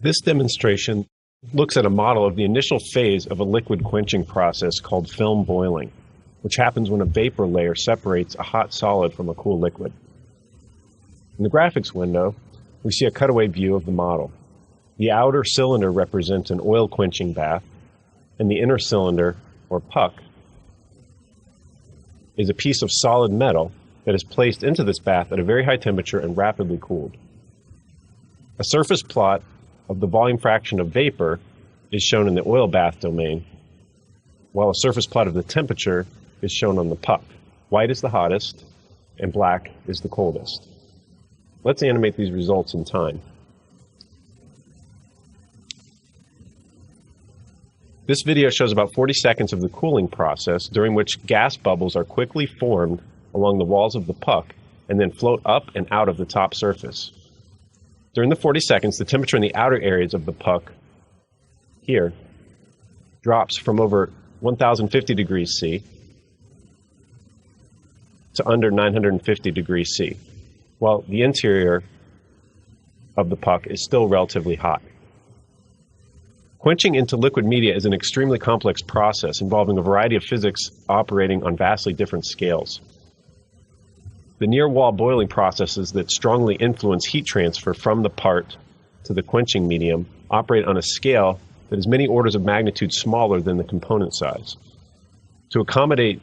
This demonstration looks at a model of the initial phase of a liquid quenching process called film boiling, which happens when a vapor layer separates a hot solid from a cool liquid. In the graphics window, we see a cutaway view of the model. The outer cylinder represents an oil quenching bath, and the inner cylinder, or puck, is a piece of solid metal that is placed into this bath at a very high temperature and rapidly cooled. A surface plot of the volume fraction of vapor is shown in the oil bath domain, while a surface plot of the temperature is shown on the puck. White is the hottest, and black is the coldest. Let's animate these results in time. This video shows about 40 seconds of the cooling process, during which gas bubbles are quickly formed along the walls of the puck and then float up and out of the top surface. During the 40 seconds, the temperature in the outer areas of the puck here drops from over 1050 degrees C to under 950 degrees C, while the interior of the puck is still relatively hot. Quenching into liquid media is an extremely complex process involving a variety of physics operating on vastly different scales. The near-wall boiling processes that strongly influence heat transfer from the part to the quenching medium operate on a scale that is many orders of magnitude smaller than the component size. To accommodate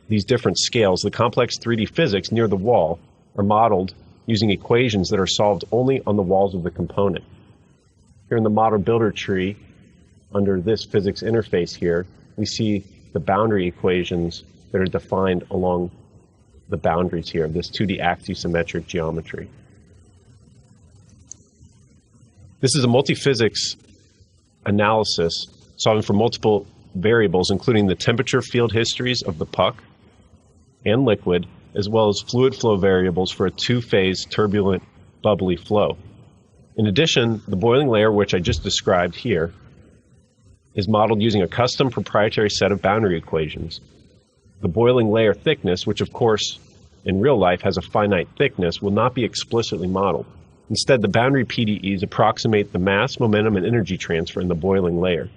these different scales, the complex 3D physics near the wall are modeled using equations that are solved only on the walls of the component. Here in the model builder tree, under this physics interface here, we see the boundary equations that are defined along the boundaries here, this 2D axisymmetric geometry. This is a multi-physics analysis solving for multiple variables, including the temperature field histories of the puck and liquid, as well as fluid flow variables for a two-phase turbulent bubbly flow. In addition, the boiling layer, which I just described here, is modeled using a custom proprietary set of boundary equations. The boiling layer thickness, which of course in real life has a finite thickness, will not be explicitly modeled. Instead, the boundary PDEs approximate the mass, momentum, and energy transfer in the boiling layer.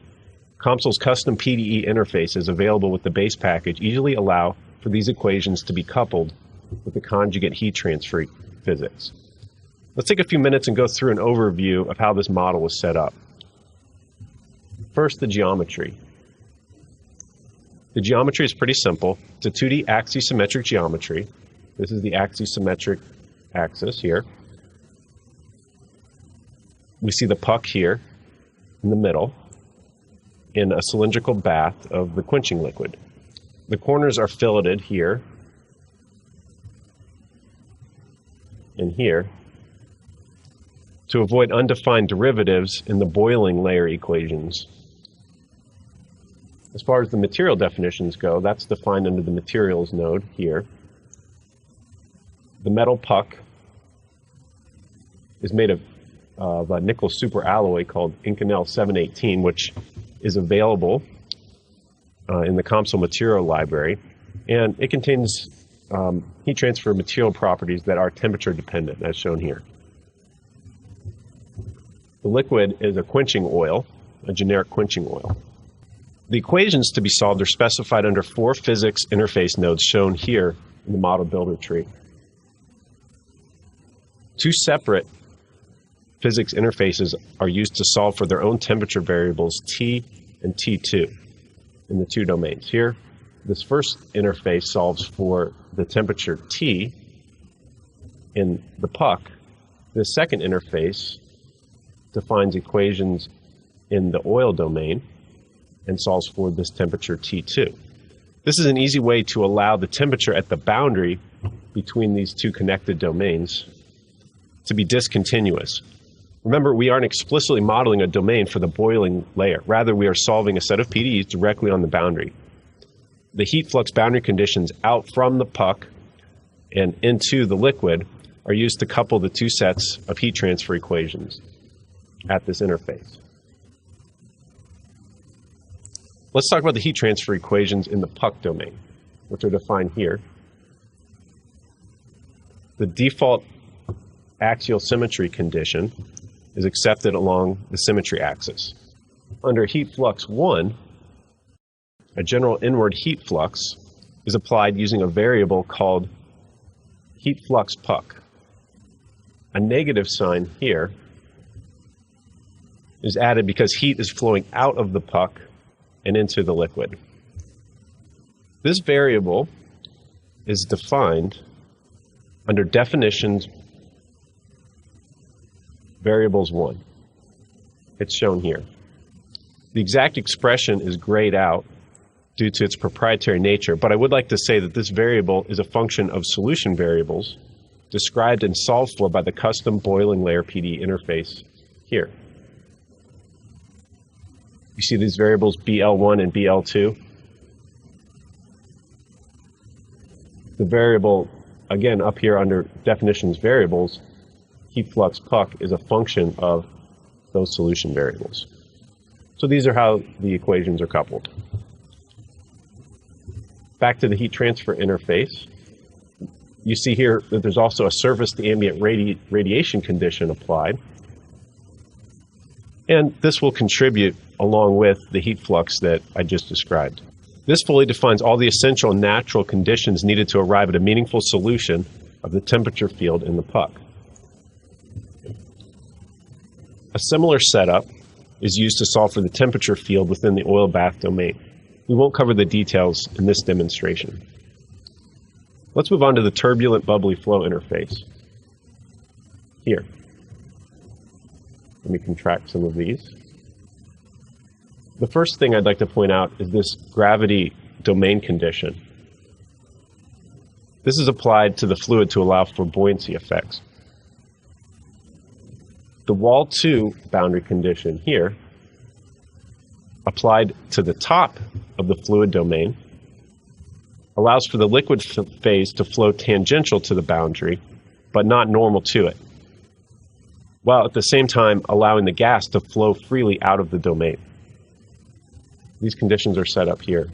Comsol's custom PDE interfaces available with the base package easily allow for these equations to be coupled with the conjugate heat transfer physics. Let's take a few minutes and go through an overview of how this model was set up. First, the geometry. The geometry is pretty simple. It's a 2D axisymmetric geometry. This is the axisymmetric axis here. We see the puck here in the middle in a cylindrical bath of the quenching liquid. The corners are filleted here and here to avoid undefined derivatives in the boiling layer equations. As far as the material definitions go, that's defined under the materials node here. The metal puck is made of a nickel superalloy called Inconel 718, which is available in the Comsol material library, and it contains heat transfer material properties that are temperature dependent, as shown here. The liquid is a quenching oil, a generic quenching oil. The equations to be solved are specified under 4 physics interface nodes shown here in the model builder tree. 2 separate physics interfaces are used to solve for their own temperature variables T and T2 in the 2 domains. Here, this first interface solves for the temperature T in the puck. The second interface defines equations in the oil domain and solves for this temperature T2. This is an easy way to allow the temperature at the boundary between these 2 connected domains to be discontinuous. Remember, we aren't explicitly modeling a domain for the boiling layer. Rather, we are solving a set of PDEs directly on the boundary. The heat flux boundary conditions out from the puck and into the liquid are used to couple the 2 sets of heat transfer equations at this interface. Let's talk about the heat transfer equations in the puck domain, which are defined here. The default axial symmetry condition is accepted along the symmetry axis. Under heat flux 1, a general inward heat flux is applied using a variable called heat flux puck. A negative sign here is added because heat is flowing out of the puck and into the liquid. This variable is defined under definitions variables 1. It's shown here. The exact expression is grayed out due to its proprietary nature, but I would like to say that this variable is a function of solution variables described and solved for by the custom boiling layer PD interface here. You see these variables BL1 and BL2? The variable, again, up here under definitions variables, heat flux puck is a function of those solution variables. So these are how the equations are coupled. Back to the heat transfer interface. You see here that there's also a surface to ambient radiation condition applied. And this will contribute along with the heat flux that I just described. This fully defines all the essential natural conditions needed to arrive at a meaningful solution of the temperature field in the puck. A similar setup is used to solve for the temperature field within the oil bath domain. We won't cover the details in this demonstration. Let's move on to the turbulent bubbly flow interface. Here. Let me contract some of these. The first thing I'd like to point out is this gravity domain condition. This is applied to the fluid to allow for buoyancy effects. The wall 2 boundary condition here, applied to the top of the fluid domain, allows for the liquid phase to flow tangential to the boundary, but not normal to it, while at the same time allowing the gas to flow freely out of the domain. These conditions are set up here.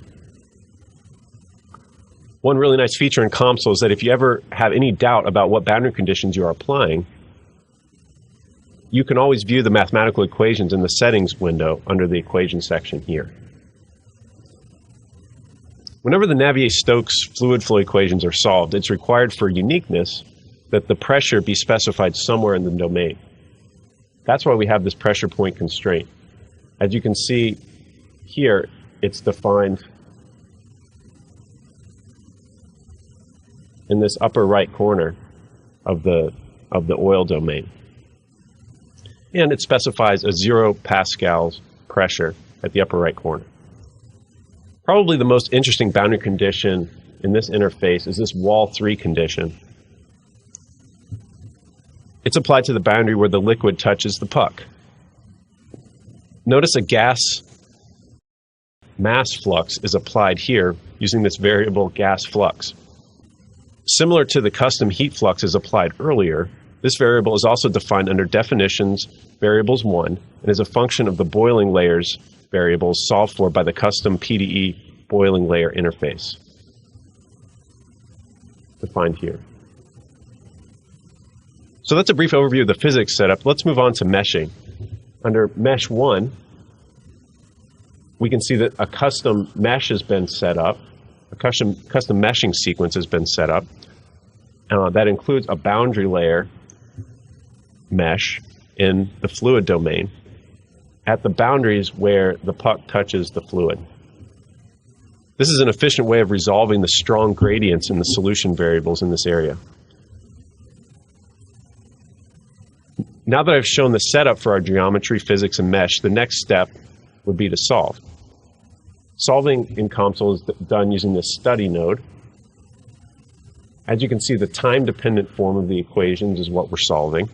One really nice feature in Comsol is that if you ever have any doubt about what boundary conditions you are applying, you can always view the mathematical equations in the settings window under the equation section here. Whenever the Navier-Stokes fluid flow equations are solved, it's required for uniqueness that the pressure be specified somewhere in the domain. That's why we have this pressure point constraint. As you can see here, it's defined in this upper right corner of the oil domain. And it specifies a 0 pascals pressure at the upper right corner. Probably the most interesting boundary condition in this interface is this wall 3 condition. It's applied to the boundary where the liquid touches the puck. Notice a gas mass flux is applied here using this variable gas flux. Similar to the custom heat fluxes applied earlier, this variable is also defined under definitions variables 1 and is a function of the boiling layers variables solved for by the custom PDE boiling layer interface, defined here. So that's a brief overview of the physics setup. Let's move on to meshing. Under mesh 1, we can see that a custom mesh has been set up. A custom meshing sequence has been set up. That includes a boundary layer mesh in the fluid domain at the boundaries where the puck touches the fluid. This is an efficient way of resolving the strong gradients in the solution variables in this area. Now that I've shown the setup for our geometry, physics, and mesh, the next step would be to solve. Solving in Comsol is done using this study node. As you can see, the time-dependent form of the equations is what we're solving.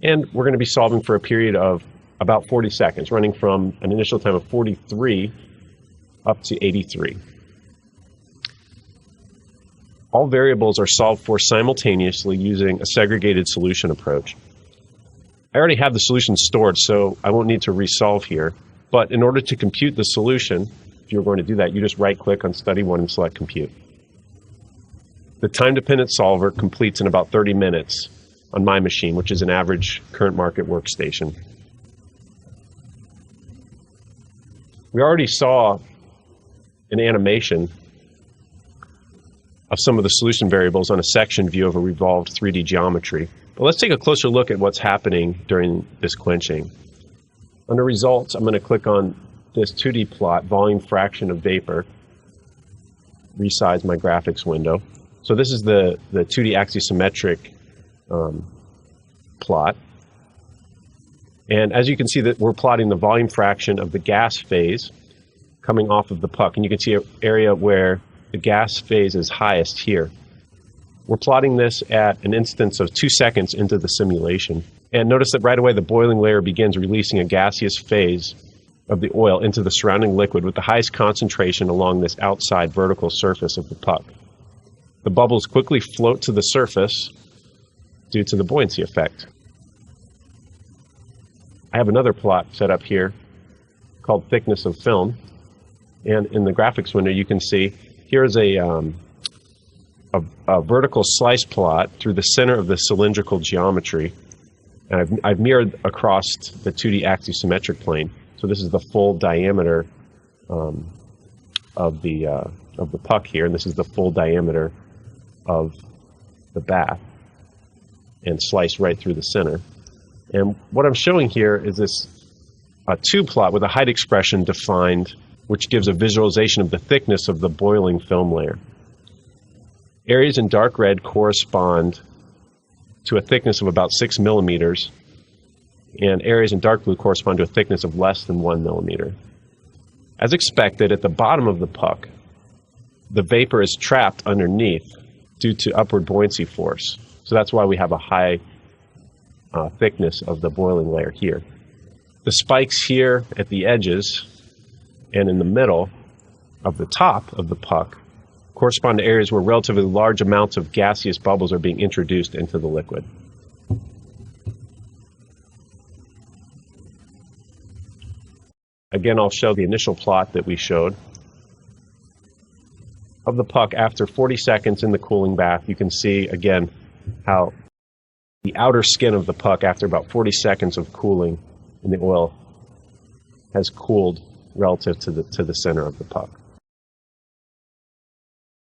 And we're going to be solving for a period of about 40 seconds, running from an initial time of 43 up to 83. All variables are solved for simultaneously using a segregated solution approach. I already have the solution stored, so I won't need to resolve here. But in order to compute the solution, if you're going to do that, you just right-click on Study 1 and select Compute. The time-dependent solver completes in about 30 minutes, on my machine, which is an average current market workstation. We already saw an animation of some of the solution variables on a section view of a revolved 3D geometry. But let's take a closer look at what's happening during this quenching. Under results, I'm going to click on this 2D plot, volume fraction of vapor, resize my graphics window. So this is the 2D axisymmetric plot. And as you can see, that we're plotting the volume fraction of the gas phase coming off of the puck. And you can see an area where the gas phase is highest here. We're plotting this at an instance of 2 seconds into the simulation. And notice that right away the boiling layer begins releasing a gaseous phase of the oil into the surrounding liquid with the highest concentration along this outside vertical surface of the puck. The bubbles quickly float to the surface due to the buoyancy effect. I have another plot set up here called thickness of film. And in the graphics window, you can see here's a vertical slice plot through the center of the cylindrical geometry. And I've mirrored across the 2D axisymmetric plane. So this is the full diameter of the puck here, and this is the full diameter of the bath, and sliced right through the center. And what I'm showing here is this tube plot with a height expression defined, which gives a visualization of the thickness of the boiling film layer. Areas in dark red correspond to a thickness of about 6 millimeters, and areas in dark blue correspond to a thickness of less than 1 millimeter. As expected, at the bottom of the puck, the vapor is trapped underneath due to upward buoyancy force. So that's why we have a high thickness of the boiling layer here. The spikes here at the edges and in the middle of the top of the puck correspond to areas where relatively large amounts of gaseous bubbles are being introduced into the liquid. Again, I'll show the initial plot that we showed of the puck after 40 seconds in the cooling bath. You can see again how the outer skin of the puck after about 40 seconds of cooling in the oil has cooled relative to the center of the puck.